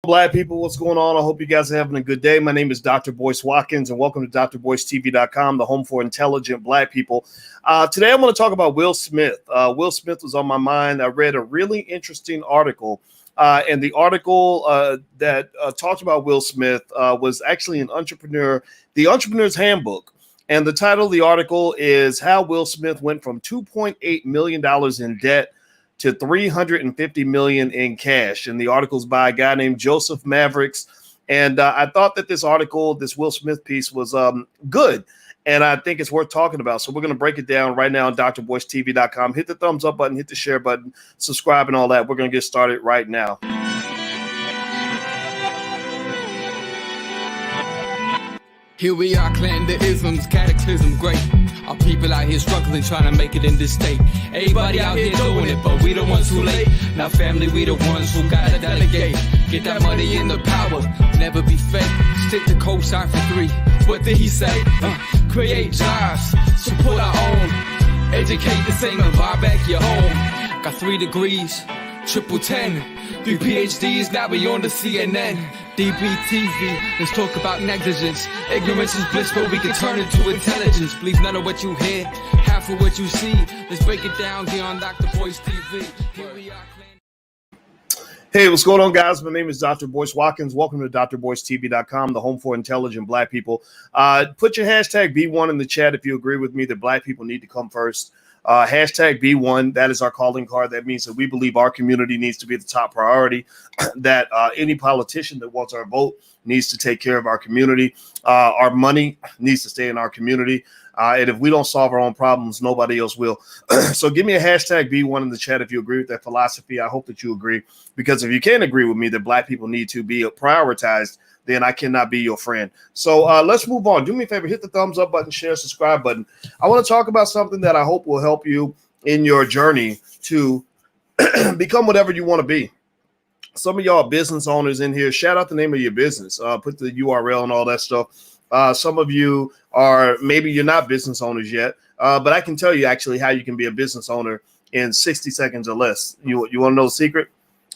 Black people, what's going on? I hope you guys are having a good day. My name is Dr. Boyce Watkins, and welcome to drboycetv.com, the home for intelligent Black people. Today, I'm going to talk about Will Smith. Will Smith was on my mind. I read a really interesting article, and the article that talked about Will Smith was actually the Entrepreneur's Handbook. And the title of the article is How Will Smith Went from $2.8 million in debt to $350 million in cash. And the article's by a guy named Joseph Mavericks. And I thought that this article, this Will Smith piece, was good. And I think it's worth talking about. So we're going to break it down right now on drboycetv.com. Hit the thumbs up button, hit the share button, subscribe, and all that. We're going to get started right now. Here we are, clan the isms, cataclysm, great. Our people out here struggling, trying to make it in this state. Everybody out here doing it, but we the ones who late. Now family, we the ones who gotta delegate. Get that money in the power, never be fake. Stick to cosign for 3. What did he say? Create jobs, support our own. Educate the same and buy back your home. Got 3 degrees, triple 10. 3 PhDs, now we on the CNN. DBTV, let's talk about negligence. Ignorance is bliss, but we can turn it to intelligence. Believe none of what you hear, half of what you see. Let's break it down here on Dr. Boyce TV. Here we are. Hey, what's going on, guys? My name is Dr. Boyce Watkins. Welcome to drboycetv.com, the home for intelligent Black people. Put your hashtag B1 in the chat if you agree with me that Black people need to come first. Hashtag B1, that is our calling card. That means that we believe our community needs to be the top priority, that any politician that wants our vote needs to take care of our community. Our money needs to stay in our community. And if we don't solve our own problems, nobody else will. So give me a hashtag B1 in the chat if you agree with that philosophy. I hope that you agree, because if you can't agree with me that Black people need to be prioritized, then I cannot be your friend. So let's move on. Do me a favor, hit the thumbs up button, share, subscribe button. I want to talk about something that I hope will help you in your journey to become whatever you want to be. Some of y'all business owners in here, shout out the name of your business. Put the URL and all that stuff. Some of you maybe you're not business owners yet, but I can tell you actually how you can be a business owner in 60 seconds or less. You want to know the secret?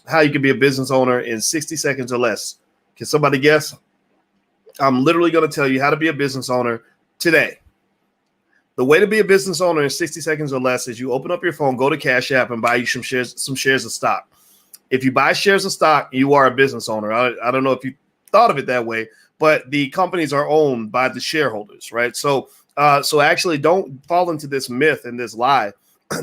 How you can be a business owner in 60 seconds or less. Can somebody guess? I'm literally going to tell you how to be a business owner today. The way to be a business owner in 60 seconds or less is you open up your phone, go to Cash App, and buy you some shares of stock. If you buy shares of stock, you are a business owner. I don't know if you thought of it that way, but the companies are owned by the shareholders, right? So actually don't fall into this myth and this lie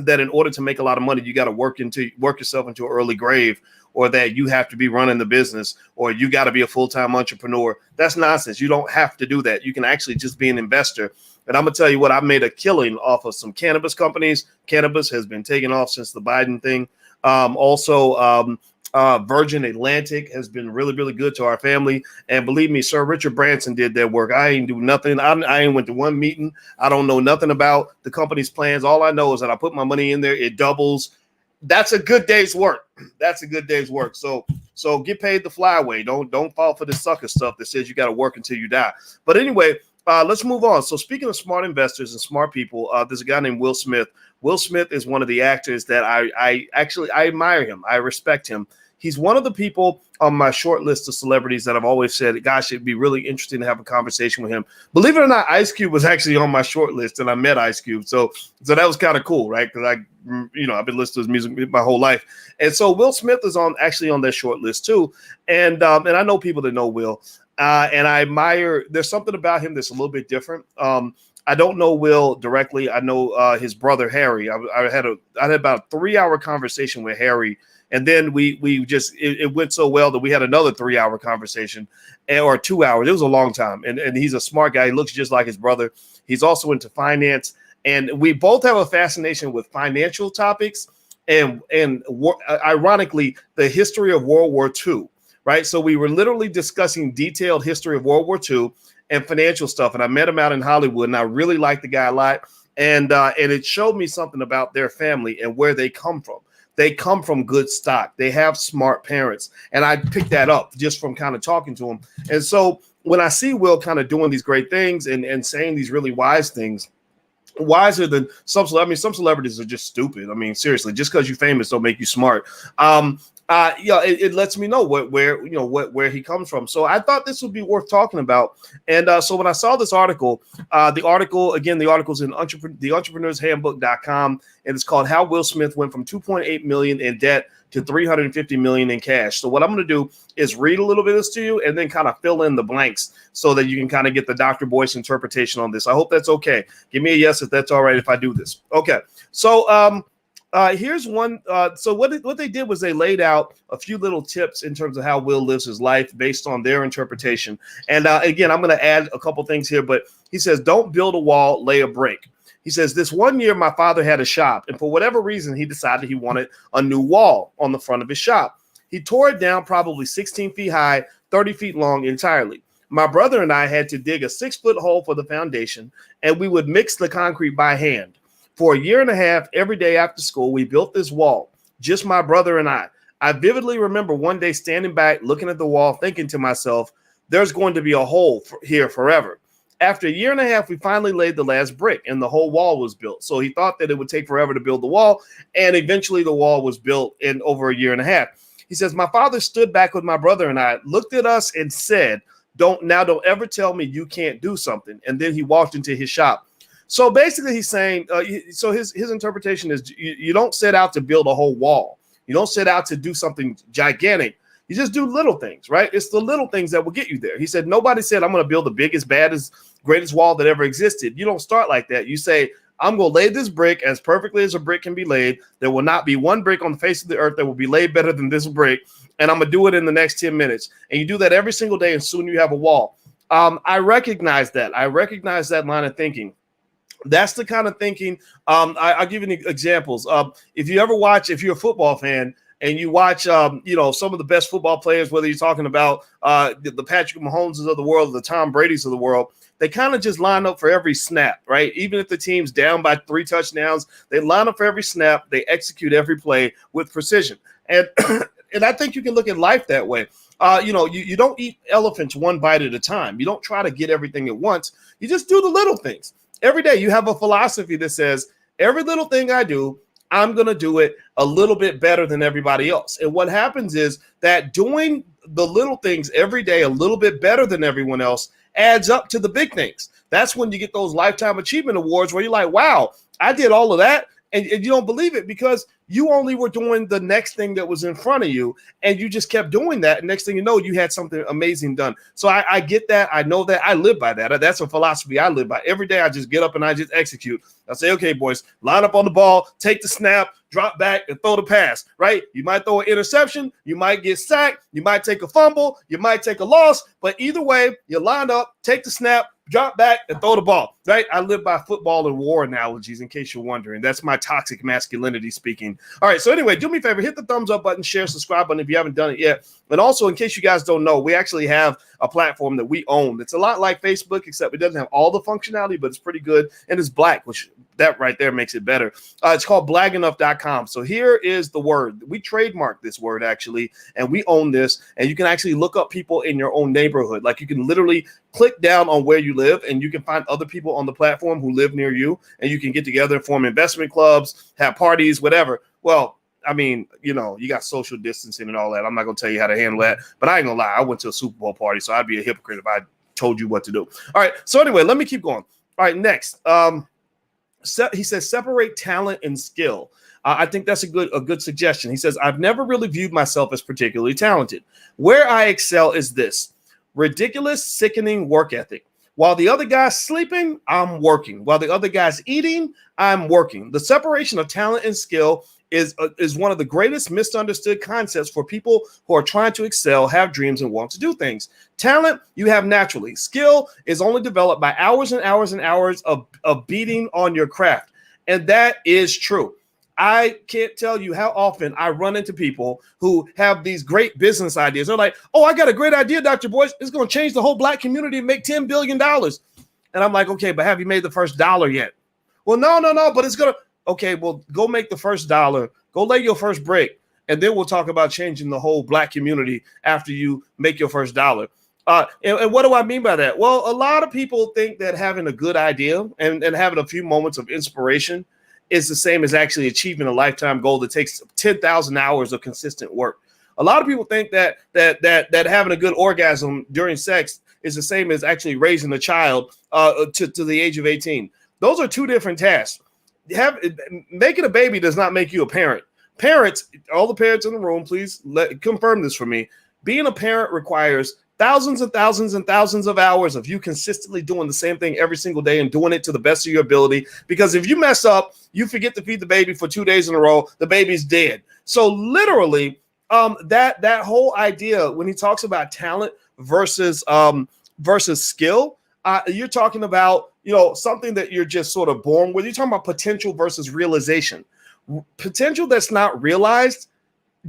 that in order to make a lot of money, you got to work yourself into an early grave, or that you have to be running the business, or you got to be a full-time entrepreneur. That's nonsense. You don't have to do that. You can actually just be an investor. And I'm going to tell you what, I made a killing off of some cannabis companies. Cannabis has been taking off since the Biden thing. Virgin Atlantic has been really, really good to our family. And believe me, Sir Richard Branson did that work. I ain't do nothing. I ain't went to one meeting. I don't know nothing about the company's plans. All I know is that I put my money in there. It doubles. That's a good day's work. That's a good day's work. So get paid the flyway. Don't fall for the sucker stuff that says you got to work until you die. But anyway, let's move on. So speaking of smart investors and smart people, there's a guy named Will Smith. Will Smith is one of the actors that I admire him. I respect him. He's one of the people on my short list of celebrities that I've always said, gosh, it'd be really interesting to have a conversation with him. Believe it or not, Ice Cube was actually on my short list, and I met Ice Cube. So that was kind of cool, right? Because I've been listening to his music my whole life. And so Will Smith is actually on that short list too. And I know people that know Will, and I admire, there's something about him that's a little bit different. I don't know Will directly. I know his brother, Harry. I had about a 3-hour conversation with Harry. And then we just it went so well that we had another 3-hour conversation, or 2 hours. It was a long time. And he's a smart guy. He looks just like his brother. He's also into finance. And we both have a fascination with financial topics and ironically, the history of World War II, right? So we were literally discussing detailed history of World War II and financial stuff. And I met him out in Hollywood, and I really liked the guy a lot. And it showed me something about their family and where they come from. They come from good stock. They have smart parents. And I picked that up just from kind of talking to him. And so when I see Will kind of doing these great things and saying these really wise things, wiser than some celebrities are just stupid. I mean, seriously, just because you're famous don't make you smart. it lets me know where he comes from. So I thought this would be worth talking about. And so when I saw this article, the article's in theentrepreneurshandbook.com, and it's called How Will Smith Went from 2.8 million in debt to 350 million in cash. So what I'm going to do is read a little bit of this to you and then kind of fill in the blanks so that you can kind of get the Dr. Boyce interpretation on this. I hope that's okay. Give me a yes if that's all right if I do this. Okay. So here's one. So what they did was they laid out a few little tips in terms of how Will lives his life based on their interpretation. And again, I'm going to add a couple things here, but he says, don't build a wall, lay a brick. He says, this one year, my father had a shop, and for whatever reason, he decided he wanted a new wall on the front of his shop. He tore it down probably 16 feet high, 30 feet long entirely. My brother and I had to dig a 6-foot hole for the foundation, and we would mix the concrete by hand. For a year and a half, every day after school, we built this wall, just my brother and I. I vividly remember one day standing back, looking at the wall, thinking to myself, there's going to be a hole here forever. After a year and a half, we finally laid the last brick and the whole wall was built. So he thought that it would take forever to build the wall, and eventually the wall was built in over a year and a half. He says, my father stood back with my brother and I, looked at us and said, don't ever tell me you can't do something. And then he walked into his shop. So basically he's saying, so his interpretation is you don't set out to build a whole wall. You don't set out to do something gigantic. You just do little things, right? It's the little things that will get you there. He said, nobody said, I'm going to build the biggest, baddest, greatest wall that ever existed. You don't start like that. You say, I'm going to lay this brick as perfectly as a brick can be laid. There will not be one brick on the face of the earth that will be laid better than this brick. And I'm going to do it in the next 10 minutes. And you do that every single day, and soon you have a wall. I recognize that. I recognize that line of thinking. That's the kind of thinking. I'll give you examples. If you're a football fan, and you watch, some of the best football players, whether you're talking about the Patrick Mahomes of the world, the Tom Brady's of the world, they kind of just line up for every snap, right? Even if the team's down by 3 touchdowns, they line up for every snap. They execute every play with precision. And and I think you can look at life that way. You don't eat elephants one bite at a time. You don't try to get everything at once. You just do the little things. Every day you have a philosophy that says, every little thing I do, I'm going to do it a little bit better than everybody else. And what happens is that doing the little things every day a little bit better than everyone else adds up to the big things. That's when you get those lifetime achievement awards where you're like, wow, I did all of that. And you don't believe it because you only were doing the next thing that was in front of you, and you just kept doing that. And next thing you know, you had something amazing done. So I get that. I know that. I live by that. That's a philosophy I live by. Every day I just get up and I just execute. I say, okay, boys, line up on the ball, take the snap, drop back, and throw the pass, right? You might throw an interception. You might get sacked. You might take a fumble. You might take a loss. But either way, you line up, take the snap, drop back, and throw the ball, right? I live by football and war analogies, in case you're wondering. That's my toxic masculinity speaking. All right, so anyway, do me a favor, hit the thumbs up button, share, subscribe button if you haven't done it yet. And also, in case you guys don't know, we actually have a platform that we own. It's a lot like Facebook, except it doesn't have all the functionality, but it's pretty good, and it's black, which that right there makes it better. It's called blagenough.com. So here is the word. We trademarked this word, actually, and we own this, and you can actually look up people in your own neighborhood. Like, you can literally click down on where you live, and you can find other people on the platform who live near you, and you can get together and form investment clubs, have parties, whatever. Well, I mean, you got social distancing and all that. I'm not going to tell you how to handle that, but I ain't going to lie. I went to a Super Bowl party, so I'd be a hypocrite if I told you what to do. All right, so anyway, let me keep going. All right, next. He says, separate talent and skill. I think that's a good suggestion. He says, I've never really viewed myself as particularly talented. Where I excel is this: ridiculous, sickening work ethic. While the other guy's sleeping, I'm working. While the other guy's eating, I'm working. The separation of talent and skill is one of the greatest misunderstood concepts for people who are trying to excel, have dreams, and want to do things. Talent you have naturally. Skill is only developed by hours and hours and hours of beating on your craft. And that is true. I can't tell you how often I run into people who have these great business ideas. They're like, oh, I got a great idea, Dr. Boyce. It's going to change the whole black community and make $10 billion. And I'm like, okay, but have you made the first dollar yet? Well, no, but it's going to. Okay, well, go make the first dollar, go lay your first brick, and then we'll talk about changing the whole black community after you make your first dollar. And what do I mean by that? Well, a lot of people think that having a good idea and having a few moments of inspiration is the same as actually achieving a lifetime goal that takes 10,000 hours of consistent work. A lot of people think that having a good orgasm during sex is the same as actually raising a child to the age of 18. Those are two different tasks. Making a baby does not make you a parent. Parents, all the parents in the room, please confirm this for me. Being a parent requires thousands and thousands and thousands of hours of you consistently doing the same thing every single day and doing it to the best of your ability. Because if you mess up, you forget to feed the baby for 2 days in a row, the baby's dead. So literally, that whole idea when he talks about talent versus skill, you're talking about something that you're just sort of born with. You're talking about potential versus realization. Potential that's not realized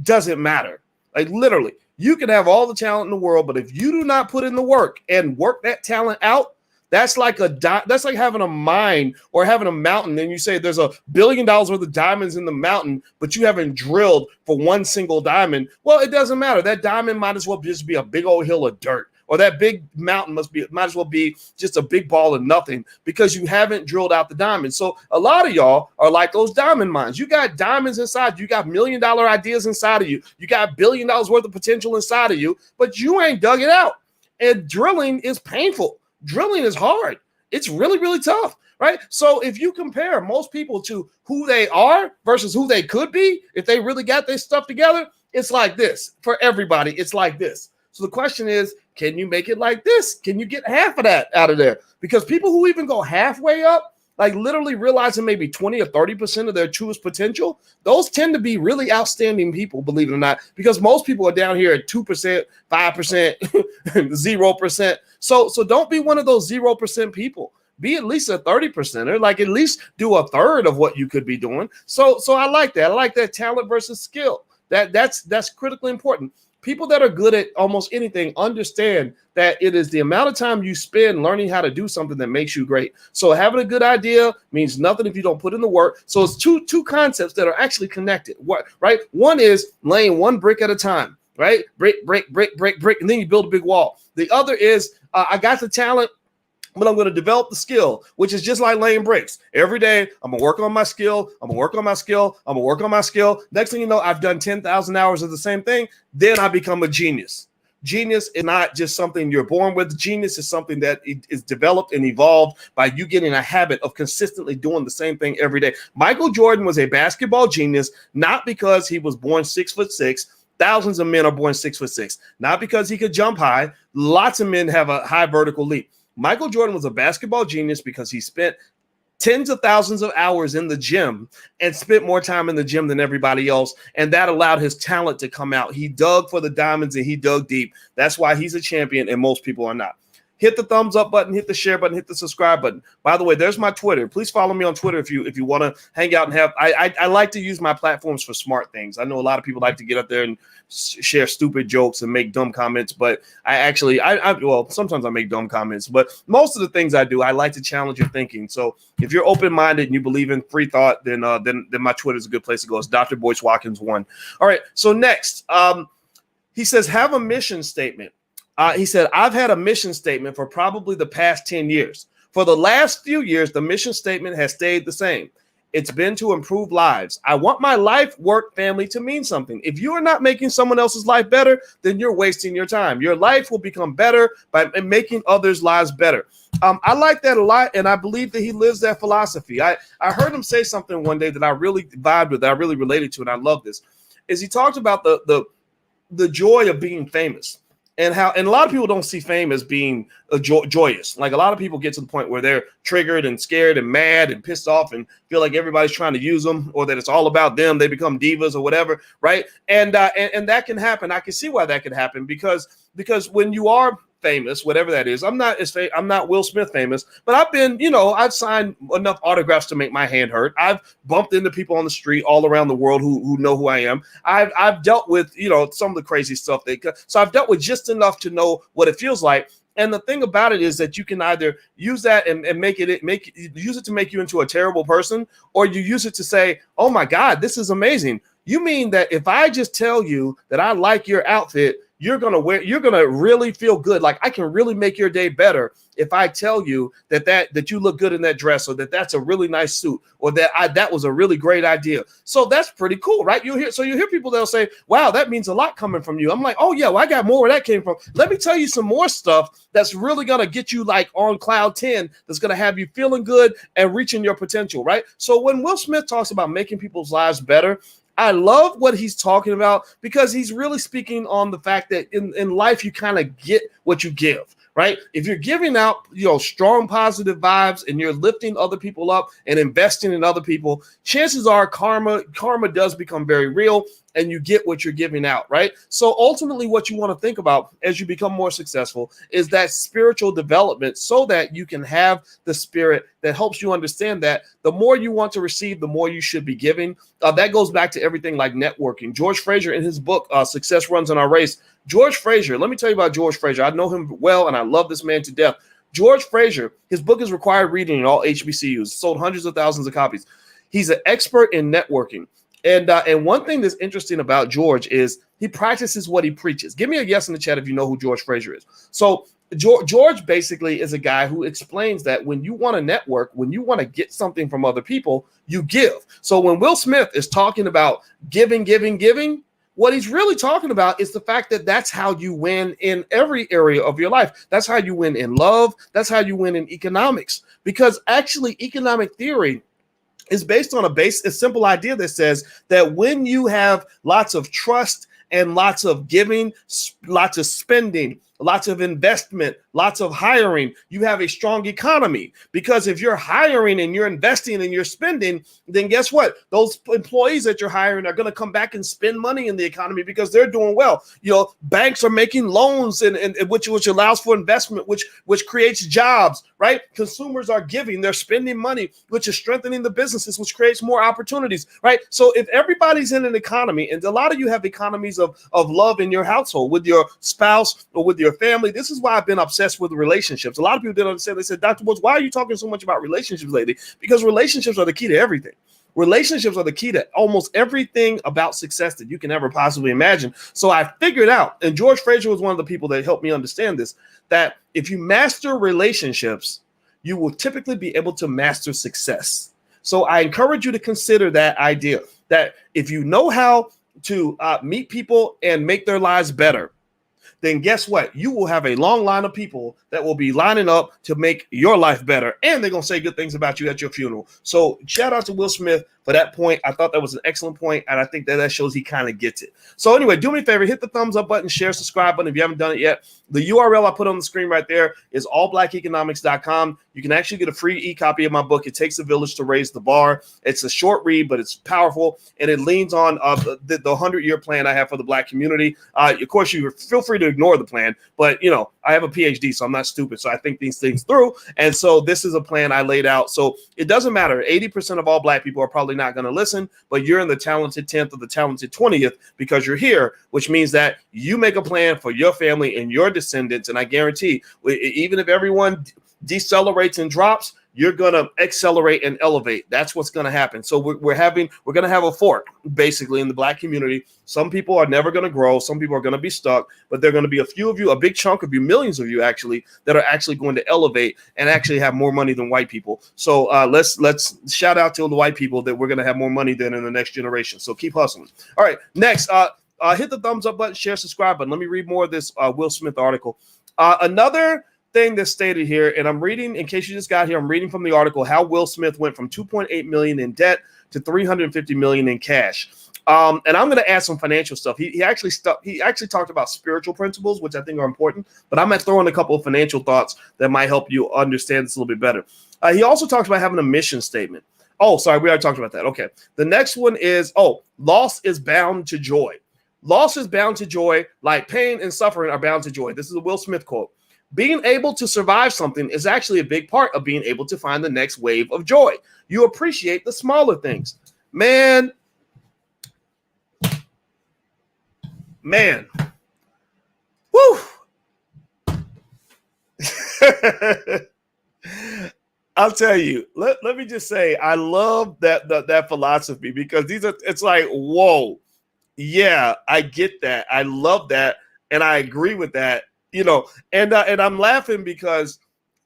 doesn't matter. Like literally. You can have all the talent in the world, but if you do not put in the work and work that talent out, that's like having a mine or having a mountain. And you say there's $1 billion worth of diamonds in the mountain, but you haven't drilled for one single diamond. Well, it doesn't matter. That diamond might as well just be a big old hill of might as well be just a big ball of nothing because you haven't drilled out the diamond. So a lot of y'all are like those diamond mines. You got diamonds inside. You got $1 million ideas inside of you. You got $1 billion worth of potential inside of you, but you ain't dug it out. And drilling is painful. Drilling is hard. It's really, really tough, right? So if you compare most people to who they are versus who they could be, if they really got their stuff together, it's like this. For everybody, it's like this. So the question is, can you make it like this? Can you get half of that out of there? Because people who even go halfway up, like literally realizing maybe 20 or 30% of their truest potential, those tend to be really outstanding people, believe it or not, because most people are down here at 2%, 5%, 0%. So don't be one of those 0% people. Be at least a 30%er, like at least do a third of what you could be doing. So I like that. I like that talent versus skill. That's critically important. People that are good at almost anything understand that it is the amount of time you spend learning how to do something that makes you great. So having a good idea means nothing if you don't put in the work. So it's two concepts that are actually connected. What, right? One is laying one brick at a time, right? Brick, and then you build a big wall. The other is I got the talent, but I'm going to develop the skill, which is just like laying bricks. Every day, I'm going to work on my skill. I'm going to work on my skill. I'm going to work on my skill. Next thing you know, I've done 10,000 hours of the same thing. Then I become a genius. Genius is not just something you're born with. Genius is something that is developed and evolved by you getting a habit of consistently doing the same thing every day. Michael Jordan was a basketball genius, not because he was born 6'6". Thousands of men are born 6'6", not because he could jump high. Lots of men have a high vertical leap. Michael Jordan was a basketball genius because he spent tens of thousands of hours in the gym and spent more time in the gym than everybody else. And that allowed his talent to come out. He dug for the diamonds and he dug deep. That's why he's a champion and most people are not. Hit the thumbs up button, hit the share button, hit the subscribe button. By the way, there's my Twitter. Please follow me on Twitter if you want to hang out and have. I like to use my platforms for smart things. I know a lot of people like to get up there and share stupid jokes and make dumb comments, but well, sometimes I make dumb comments, but most of the things I do, I like to challenge your thinking. So if you're open-minded and you believe in free thought, then my Twitter is a good place to go. It's Dr. Boyce Watkins 1. All right. So next, he says, have a mission statement. He said, I've had a mission statement for probably the past 10 years. For the last few years, the mission statement has stayed the same. It's been to improve lives. I want my life, work, family to mean something. If you are not making someone else's life better, then you're wasting your time. Your life will become better by making others' lives better. I like that a lot, and I believe that he lives that philosophy. I heard him say something one day that I really vibed with, that I really related to, and I love this, is he talked about the joy of being famous. And a lot of people don't see fame as being joyous. Like a lot of people get to the point where they're triggered and scared and mad and pissed off and feel like everybody's trying to use them or that it's all about them. They become divas or whatever, right? And that can happen. I can see why that could happen because when you are famous, whatever that is, I'm not Will Smith famous, but I've signed enough autographs to make my hand hurt. I've bumped into people on the street all around the world who know who I am. I've dealt with, some of the crazy stuff so I've dealt with just enough to know what it feels like. And the thing about it is that you can either use that and use it to make you into a terrible person, or you use it to say, oh my God, this is amazing. You mean that if I just tell you that I like your outfit, you're gonna really feel good. Like, I can really make your day better if I tell you that you look good in that dress, or that's a really nice suit, or that was a really great idea. So that's pretty cool, right? You hear people that'll say, wow, that means a lot coming from you. I'm like, oh yeah, well, I got more where that came from. Let me tell you some more stuff that's really gonna get you like on cloud 10, that's gonna have you feeling good and reaching your potential, right? So when Will Smith talks about making people's lives better, I love what he's talking about, because he's really speaking on the fact that in life, you kind of get what you give, right? If you're giving out, strong positive vibes, and you're lifting other people up and investing in other people, chances are karma does become very real, and you get what you're giving out, right? So ultimately, what you want to think about as you become more successful is that spiritual development, so that you can have the spirit that helps you understand that the more you want to receive, the more you should be giving. That goes back to everything like networking. George Fraser, in his book, Success Runs in Our Race, George Fraser, let me tell you about George Fraser. I know him well, and I love this man to death. George Fraser, his book is required reading in all HBCUs, sold hundreds of thousands of copies. He's an expert in networking. And one thing that's interesting about George is he practices what he preaches. Give me a yes in the chat if you know who George Fraser is. So George basically is a guy who explains that when you want to network, when you want to get something from other people, you give. So when Will Smith is talking about giving, what he's really talking about is the fact that that's how you win in every area of your life. That's how you win in love. That's how you win in economics. Because actually, economic theory is based on a simple idea that says that when you have lots of trust and lots of giving, lots of spending, lots of investment, lots of hiring, you have a strong economy. Because if you're hiring and you're investing and you're spending, then guess what? Those employees that you're hiring are going to come back and spend money in the economy because they're doing well. Banks are making loans, and which allows for investment, which creates jobs, right? Consumers are giving, they're spending money, which is strengthening the businesses, which creates more opportunities, right? So if everybody's in an economy, and a lot of you have economies of love in your household with your spouse or with your family. This is why I've been obsessed with relationships. A lot of people didn't understand. They said, Dr. Boyce, why are you talking so much about relationships lately? Because relationships are the key to everything. Relationships are the key to almost everything about success that you can ever possibly imagine. So I figured out, and George Fraser was one of the people that helped me understand this, that if you master relationships, you will typically be able to master success. So I encourage you to consider that idea, that if you know how to meet people and make their lives better, then guess what? You will have a long line of people that will be lining up to make your life better, and they're going to say good things about you at your funeral. So shout out to Will Smith for that point. I thought that was an excellent point, and I think that shows he kind of gets it. So anyway, do me a favor, hit the thumbs up button, share, subscribe button if you haven't done it yet. The URL I put on the screen right there is allblackeconomics.com. You can actually get a free e-copy of my book, It Takes a Village to Raise the Bar. It's a short read, but it's powerful, and it leans on the 100-year plan I have for the Black community. Of course, you feel free to ignore the plan, but I have a PhD, so I'm not stupid, so I think these things through. And so this is a plan I laid out. So it doesn't matter. 80% of all Black people are probably not going to listen, but you're in the talented 10th or the talented 20th because you're here, which means that you make a plan for your family and your descendants. And I guarantee, even if everyone decelerates and drops, you're going to accelerate and elevate. That's what's going to happen. So we're going to have a fork basically in the Black community. Some people are never going to grow. Some people are going to be stuck, but there are going to be a few of you, a big chunk of you, millions of you actually, that are actually going to elevate and actually have more money than white people. So let's shout out to the white people that we're going to have more money than in the next generation. So keep hustling. All right, next, hit the thumbs up button, share, subscribe button. Let me read more of this Will Smith article. Another thing that's stated here, and I'm reading, in case you just got here, I'm reading from the article, how Will Smith went from 2.8 million in debt to 350 million in cash. And I'm going to add some financial stuff. He actually talked about spiritual principles, which I think are important, but I'm going to throw in a couple of financial thoughts that might help you understand this a little bit better. He also talks about having a mission statement. Oh, sorry, we already talked about that. Okay. The next one is, loss is bound to joy. Loss is bound to joy, like pain and suffering are bound to joy. This is a Will Smith quote. Being able to survive something is actually a big part of being able to find the next wave of joy. You appreciate the smaller things. Man. Woo. I'll tell you, let me just say, I love that philosophy, because it's like, whoa, yeah, I get that. I love that. And I agree with that, and I'm laughing because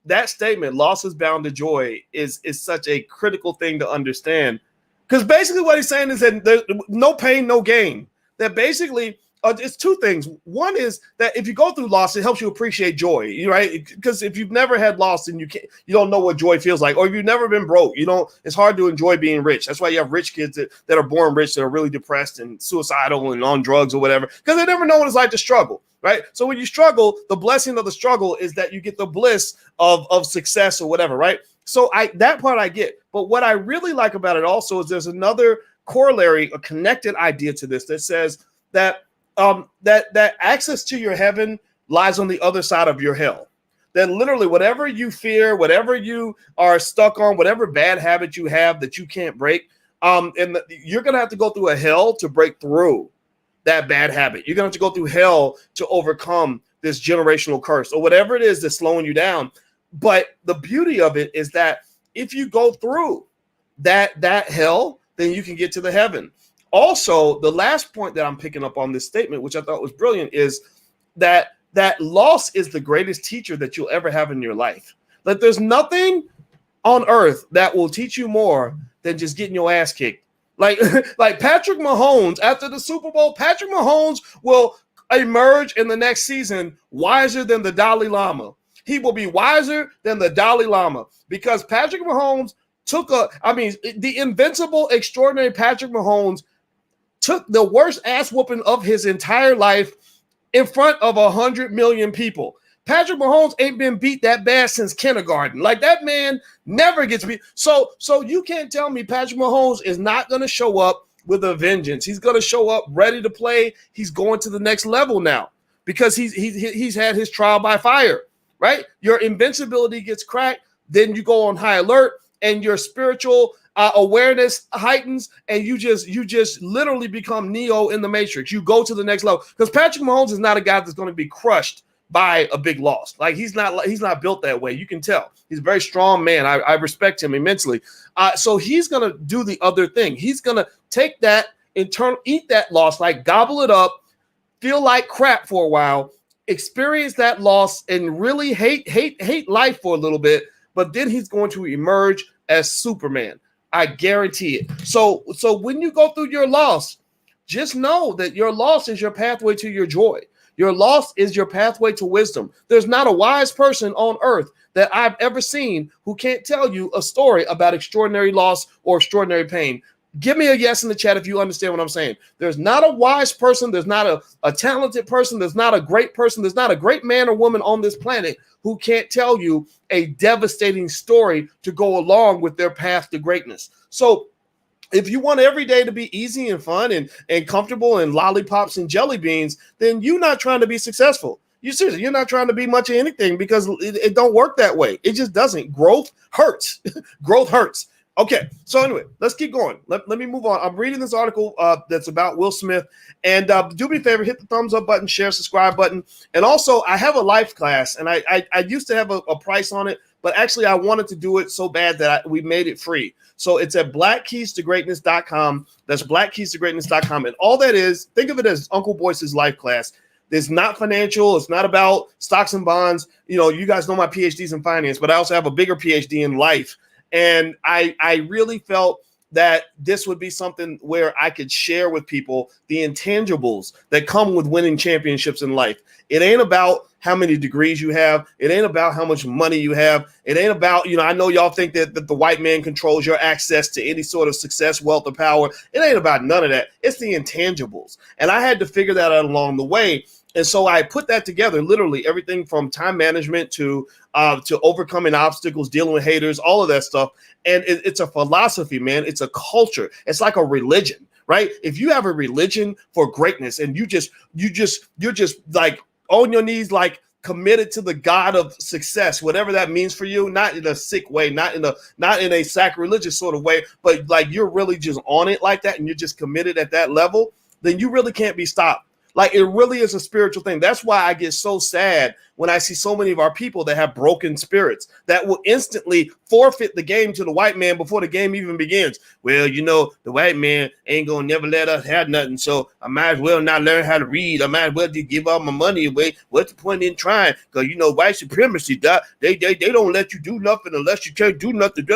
that statement, loss is bound to joy, is such a critical thing to understand. Because basically what he's saying is that there's no pain, no gain. That basically it's two things. One is that if you go through loss, it helps you appreciate joy, right? Because if you've never had loss, then you don't know what joy feels like. Or if you've never been broke, it's hard to enjoy being rich. That's why you have rich kids that are born rich that are really depressed and suicidal and on drugs or whatever, because they never know what it's like to struggle, right? So when you struggle, the blessing of the struggle is that you get the bliss of success or whatever, right? So that part I get. But what I really like about it also is there's another corollary, a connected idea to this that says that that access to your heaven lies on the other side of your hell. That literally whatever you fear, whatever you are stuck on, whatever bad habit you have that you can't break, you're going to have to go through a hell to break through that bad habit. You're going to have to go through hell to overcome this generational curse or whatever it is that's slowing you down. But the beauty of it is that if you go through that hell, then you can get to the heaven. Also, the last point that I'm picking up on this statement, which I thought was brilliant, is that loss is the greatest teacher that you'll ever have in your life. That there's nothing on earth that will teach you more than just getting your ass kicked. Like Patrick Mahomes, after the Super Bowl, Patrick Mahomes will emerge in the next season wiser than the Dalai Lama. He will be wiser than the Dalai Lama because Patrick Mahomes the invincible, extraordinary Patrick Mahomes took the worst ass whooping of his entire life in front of 100 million people. Patrick Mahomes ain't been beat that bad since kindergarten. Like, that man never gets beat. So you can't tell me Patrick Mahomes is not going to show up with a vengeance. He's going to show up ready to play. He's going to the next level now because he's had his trial by fire, right? Your invincibility gets cracked. Then you go on high alert and your spiritual awareness heightens, and you just literally become Neo in the Matrix. You go to the next level because Patrick Mahomes is not a guy that's going to be crushed by a big loss. Like, he's not built that way. You can tell he's a very strong man. I respect him immensely. So he's going to do the other thing. He's going to take that eat that loss, like gobble it up, feel like crap for a while, experience that loss, and really hate life for a little bit. But then he's going to emerge as Superman. I guarantee it. So when you go through your loss, just know that your loss is your pathway to your joy. Your loss is your pathway to wisdom. There's not a wise person on earth that I've ever seen who can't tell you a story about extraordinary loss or extraordinary pain. Give me a yes in the chat if you understand what I'm saying. There's not a wise person. There's not a talented person. There's not a great person. There's not a great man or woman on this planet who can't tell you a devastating story to go along with their path to greatness. So if you want every day to be easy and fun and comfortable and lollipops and jelly beans, then you're not trying to be successful. You're not trying to be much of anything because it don't work that way. It just doesn't. Growth hurts. Growth hurts. Okay, so anyway, let's keep going. Let me move on. I'm reading this article that's about Will Smith. And do me a favor, hit the thumbs up button, share, subscribe button. And also, I have a life class, and I used to have a price on it, but actually I wanted to do it so bad that we made it free. So it's at blackkeystogreatness.com. That's blackkeystogreatness.com. And all that is, think of it as Uncle Boyce's life class. It's not financial. It's not about stocks and bonds. You guys know my PhDs in finance, but I also have a bigger PhD in life. And I really felt that this would be something where I could share with people the intangibles that come with winning championships in life. It ain't about how many degrees you have. It ain't about how much money you have. It ain't about, I know y'all think that the white man controls your access to any sort of success, wealth, or power. It ain't about none of that. It's the intangibles. And I had to figure that out along the way. And so I put that together, literally everything from time management to overcoming obstacles, dealing with haters, all of that stuff. And it's a philosophy, man. It's a culture. It's like a religion, right? If you have a religion for greatness and you're just like on your knees, like committed to the God of success, whatever that means for you, not in a sick way, not in a sacrilegious sort of way, but like you're really just on it like that and you're just committed at that level, then you really can't be stopped. Like, it really is a spiritual thing. That's why I get so sad when I see so many of our people that have broken spirits that will instantly forfeit the game to the white man before the game even begins. Well, the white man ain't gonna never let us have nothing, so I might as well not learn how to read. I might as well just give all my money away. What's the point in trying? Because white supremacy, they don't let you do nothing unless you can't do nothing.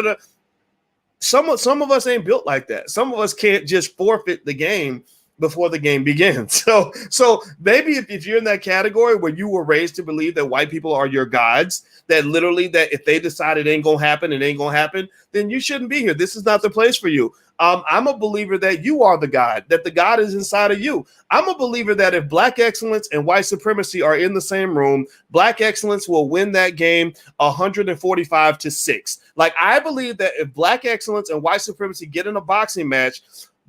Some of us ain't built like that. Some of us can't just forfeit the game before the game begins. So maybe if you're in that category where you were raised to believe that white people are your gods, that literally that if they decide it ain't gonna happen, it ain't gonna happen, then you shouldn't be here. This is not the place for you. I'm a believer that you are the God, that the God is inside of you. I'm a believer that if black excellence and white supremacy are in the same room, black excellence will win that game 145-6. Like, I believe that if black excellence and white supremacy get in a boxing match,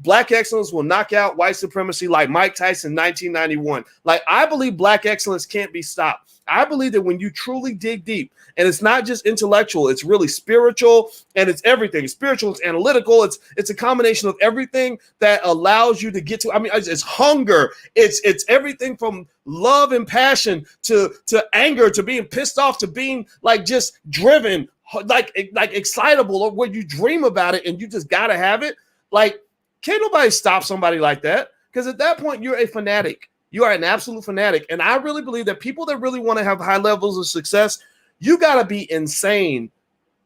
black excellence will knock out white supremacy like Mike Tyson 1991. Like, I believe black excellence can't be stopped. I believe that when you truly dig deep, and it's not just intellectual, it's really spiritual, and it's everything. It's spiritual, it's analytical, it's a combination of everything that allows you to get to. I mean, it's hunger, it's everything from love and passion to anger, to being pissed off, to being like just driven, like excitable, or where you dream about it and you just gotta have it. Like, can't nobody stop somebody like that, because at that point you're a fanatic. You are an absolute fanatic. And I really believe that people that really want to have high levels of success, you got to be insane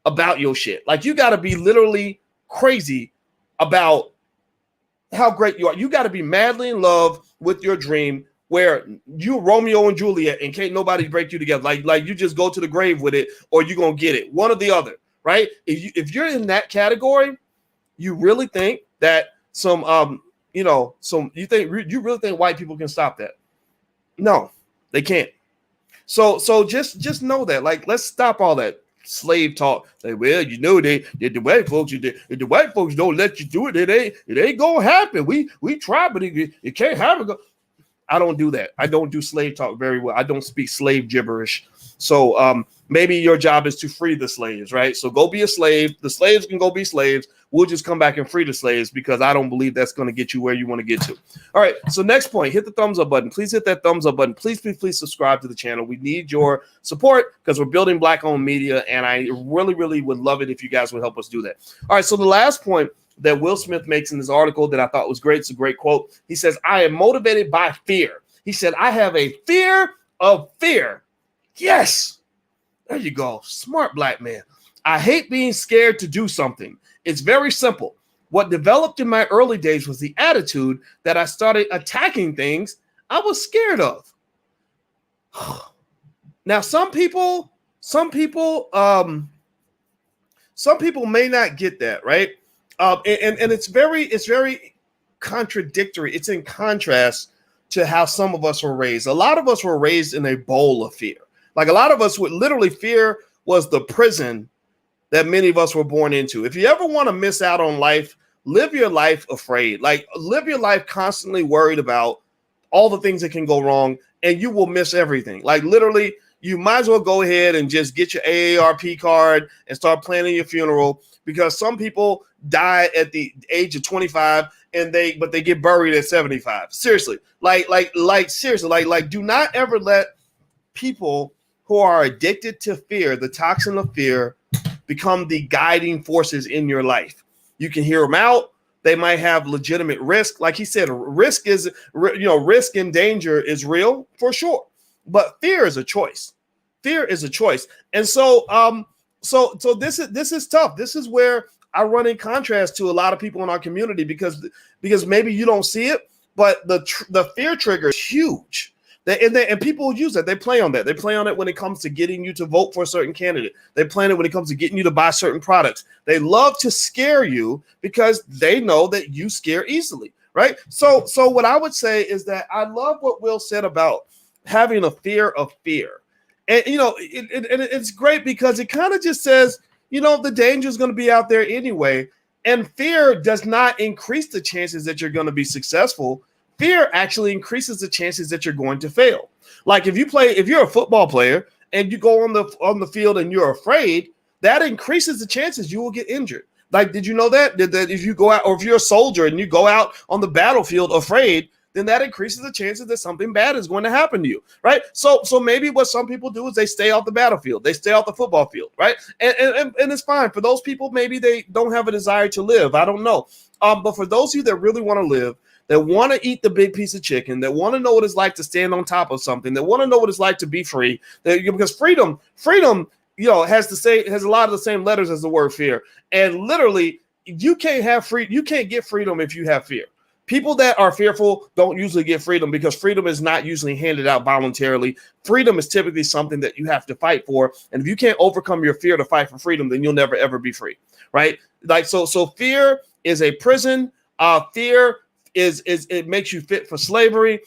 about your shit. Like, you got to be literally crazy about how great you are. You got to be madly in love with your dream, where you Romeo and Juliet and can't nobody break you together. Like you just go to the grave with it, or you're going to get it. One or the other, right? If you're in that category, you really think that you really think white people can stop that? No, they can't. So just know that. Like, let's stop all that slave talk. Like, well, the white folks, if the white folks don't let you do it, it ain't gonna happen. We try, but it can't happen. I don't do that. I don't do slave talk very well. I don't speak slave gibberish. So maybe your job is to free the slaves, right? So go be a slave. The slaves can go be slaves. We'll just come back and free the slaves, because I don't believe that's going to get you where you want to get to. All right. So next point, hit the thumbs up button. Please hit that thumbs up button. Please subscribe to the channel. We need your support because we're building black-owned media, and I really, really would love it if you guys would help us do that. All right. So the last point that Will Smith makes in this article that I thought was great, it's a great quote. He says, "I am motivated by fear." He said, "I have a fear of fear." Yes. There you go. Smart black man. "I hate being scared to do something. It's very simple. What developed in my early days was the attitude that I started attacking things I was scared of." Now, some people may not get that, right? And it's very contradictory. It's in contrast to how some of us were raised. A lot of us were raised in a bowl of fear. Like, a lot of us would literally, fear was the prison that many of us were born into. If you ever want to miss out on life, live your life afraid. Like, live your life constantly worried about all the things that can go wrong, and you will miss everything. Like, literally, you might as well go ahead and just get your AARP card and start planning your funeral, because some people die at the age of 25 but they get buried at 75. Seriously. Seriously, do not ever let people who are addicted to fear, the toxin of fear, become the guiding forces in your life. You can hear them out. They might have legitimate risk. Like he said, risk and danger is real for sure, but fear is a choice. Fear is a choice. And so this is tough. This is where I run in contrast to a lot of people in our community, because maybe you don't see it, but the fear trigger is huge. And people use that. They play on that. They play on it when it comes to getting you to vote for a certain candidate. They play on it when it comes to getting you to buy certain products. They love to scare you because they know that you scare easily, right? So what I would say is that I love what Will said about having a fear of fear. And, it's great because it kind of just says, the danger is going to be out there anyway. And fear does not increase the chances that you're going to be successful. Fear actually increases the chances that you're going to fail. Like, if you're a football player and you go on the field and you're afraid, that increases the chances you will get injured. Like, did you know that if you go out, or if you're a soldier and you go out on the battlefield afraid, then that increases the chances that something bad is going to happen to you, right? So maybe what some people do is they stay off the battlefield, they stay off the football field, right? And it's fine. For those people, maybe they don't have a desire to live. I don't know. But for those of you that really want to live, that want to eat the big piece of chicken, that want to know what it's like to stand on top of something, that want to know what it's like to be free, because freedom, has a lot of the same letters as the word fear. And literally, you can't get freedom if you have fear. People that are fearful don't usually get freedom because freedom is not usually handed out voluntarily. Freedom is typically something that you have to fight for. And if you can't overcome your fear to fight for freedom, then you'll never, ever be free, right? Like, so fear is a prison. Fear is it makes you fit for slavery.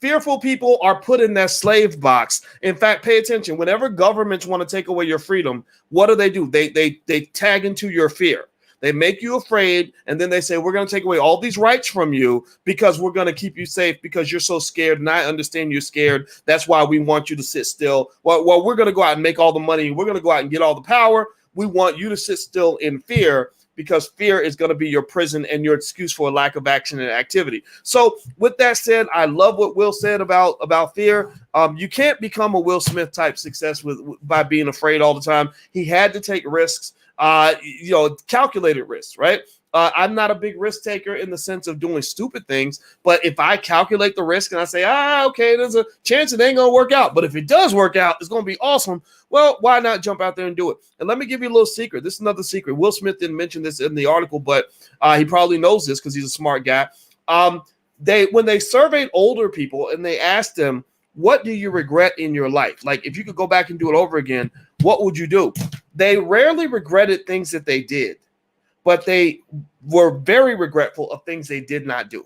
Fearful people are put in that slave box. In fact, pay attention. Whenever governments want to take away your freedom, what do? They tag into your fear. They make you afraid, and then they say, we're going to take away all these rights from you because we're going to keep you safe because you're so scared, and I understand you're scared. That's why we want you to sit still. Well, we're going to go out and make all the money. We're going to go out and get all the power. We want you to sit still in fear, because fear is going to be your prison and your excuse for a lack of action and activity. So with that said, I love what Will said about fear. You can't become a Will Smith type success by being afraid all the time. He had to take risks, calculated risks, right? I'm not a big risk taker in the sense of doing stupid things, but if I calculate the risk and I say, okay, there's a chance it ain't going to work out, but if it does work out, it's going to be awesome. Well, why not jump out there and do it? And let me give you a little secret. This is another secret. Will Smith didn't mention this in the article, but he probably knows this because he's a smart guy. When they surveyed older people and they asked them, what do you regret in your life? Like, if you could go back and do it over again, what would you do? They rarely regretted things that they did, but they were very regretful of things they did not do,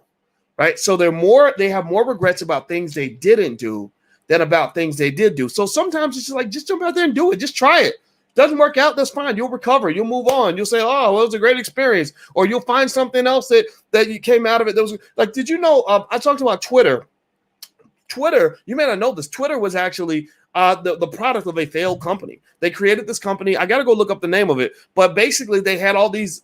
right? So they have more regrets about things they didn't do than about things they did do. So sometimes it's just jump out there and do it. Just try it. Doesn't work out, that's fine. You'll recover. You'll move on. You'll say, oh, well, it was a great experience. Or you'll find something else that you came out of it. That was like, did you know, I talked about Twitter. Twitter, you may not know this. Twitter was actually the product of a failed company. They created this company. I got to go look up the name of it. But basically, they had all these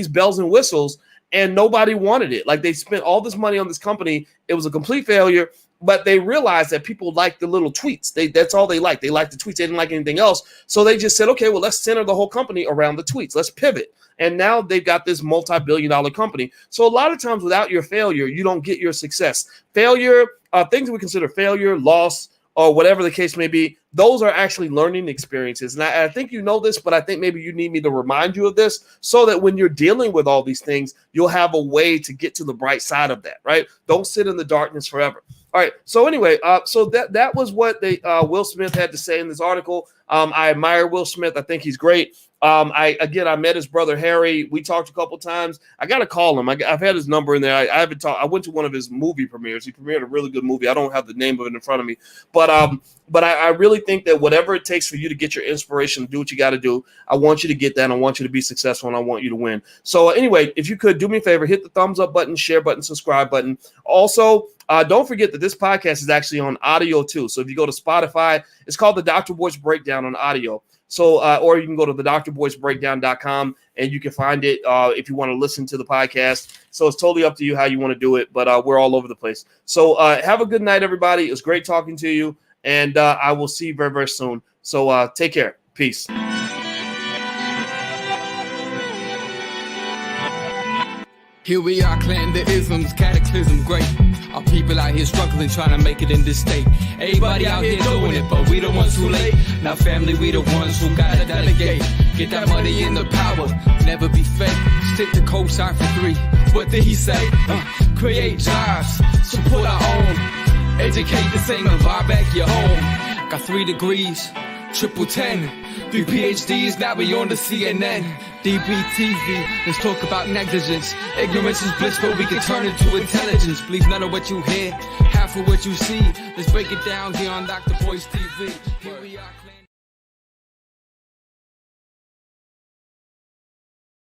bells and whistles, and nobody wanted it. Like, they spent all this money on this company. It was a complete failure. But they realized that people like the little tweets. That's all they like. They like the tweets. They didn't like anything else. So they just said, okay, well, let's center the whole company around the tweets. Let's pivot. And now they've got this multi-billion-dollar company. So a lot of times without your failure, you don't get your success. Failure, things we consider failure, loss, or whatever the case may be, those are actually learning experiences. And I think you know this, but I think maybe you need me to remind you of this so that when you're dealing with all these things, you'll have a way to get to the bright side of that, right? Don't sit in the darkness forever. All right. So anyway, so that was what Will Smith had to say in this article. I admire Will Smith. I think he's great. I met his brother Harry. We talked a couple times. I got to call him. I've had his number in there. I haven't talked. I went to one of his movie premieres. He premiered a really good movie. I don't have the name of it in front of me, but I really think that whatever it takes for you to get your inspiration, do what you got to do. I want you to get that. I want you to be successful, and I want you to win. So anyway, if you could do me a favor, hit the thumbs up button, share button, subscribe button. Also, don't forget that this podcast is actually on audio too. So if you go to Spotify, it's called the Dr. Boyce Breakdown on audio. So, or you can go to the drboycebreakdown.com and you can find it if you want to listen to the podcast. So it's totally up to you how you want to do it, but we're all over the place. So have a good night, everybody. It was great talking to you, and I will see you very, very soon. So take care. Peace. Here we are, clan the isms, cataclysm great. Our people out here struggling, trying to make it in this state. Everybody out here doing it, but we the ones who late. Now family, we the ones who gotta delegate. Get that money in the power, never be fake. Stick to co-sign for 3. What did he say? Create jobs, support our own. Educate the same and buy back your home. Got 3 degrees, triple 10. 3 PhDs, now we on the CNN. DBTV, let's talk about negligence. Ignorance is bliss, but we can turn it to intelligence. Believe none of what you hear, half of what you see. Let's break it down here on Dr. Boyce TV. Here we are.